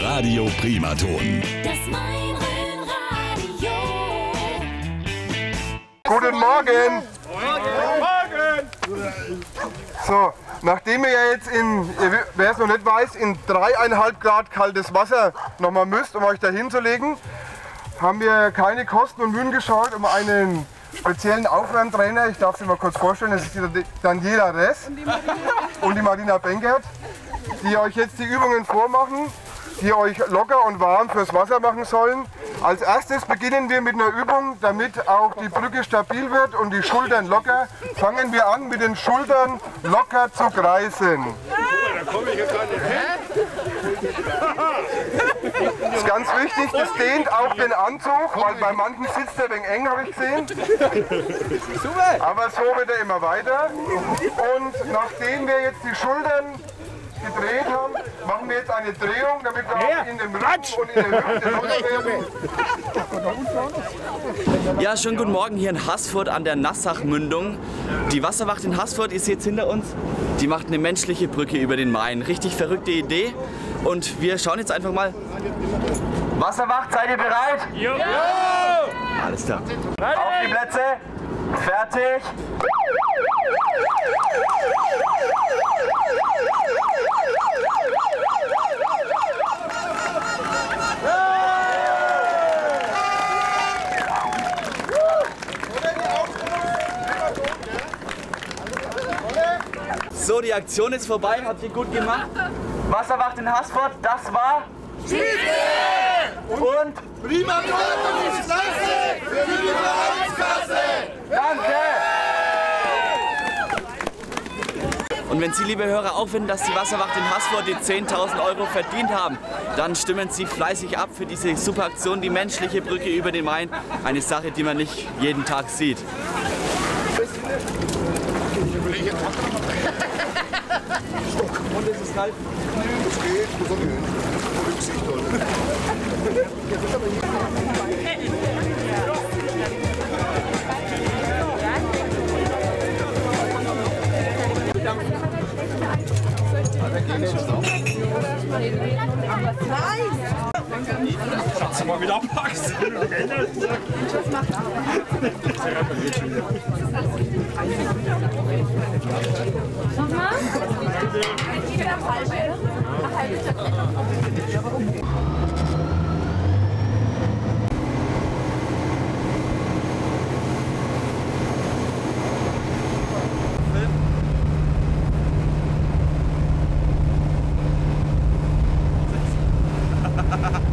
Radio Primaton. Das Main-Rhön-Radio. Guten Morgen! So, nachdem ihr ja jetzt wer es noch nicht weiß, in 3,5 Grad kaltes Wasser nochmal müsst, um euch da hinzulegen, haben wir keine Kosten und Mühen gescheut, um einen speziellen Aufwärmtrainer, ich darf Sie mal kurz vorstellen, das ist die Daniela Ress und die Marina Benkert, die euch jetzt die Übungen vormachen, die euch locker und warm fürs Wasser machen sollen. Als erstes beginnen wir mit einer Übung, damit auch die Brücke stabil wird und die Schultern locker. Fangen wir an, mit den Schultern locker zu kreisen. Das ist ganz wichtig, das dehnt auch den Anzug, weil bei manchen sitzt er ein wenig eng, habe ich gesehen. Aber so wird er immer weiter. Und nachdem wir jetzt die Schultern gedreht haben, machen wir jetzt eine Drehung, damit wir auch in dem Rücken und in der Hüfte locker werden. Ja, schönen guten Morgen hier in Haßfurt an der Nassach-Mündung. Die Wasserwacht in Haßfurt, ihr seht es hinter uns, die macht eine menschliche Brücke über den Main. Richtig verrückte Idee. Und wir schauen jetzt einfach mal. Wasserwacht, seid ihr bereit? Jo! Alles klar. Auf die Plätze. Fertig. So, die Aktion ist vorbei, habt ihr gut gemacht. Wasserwacht in Haßfurt, das war Schieße! Und Primaton ist Klasse für die Vereinskasse! danke! Und wenn Sie, liebe Hörer, auch finden, dass die Wasserwacht in Haßfurt die 10.000 € verdient haben, dann stimmen Sie fleißig ab für diese super Aktion, die menschliche Brücke über den Main. Eine Sache, die man nicht jeden Tag sieht. Und es ist kalt. Das geht, muss man hören. Rücksicht holen. Schatz, mal wieder abpackst. Nochmal? Ha ha ha.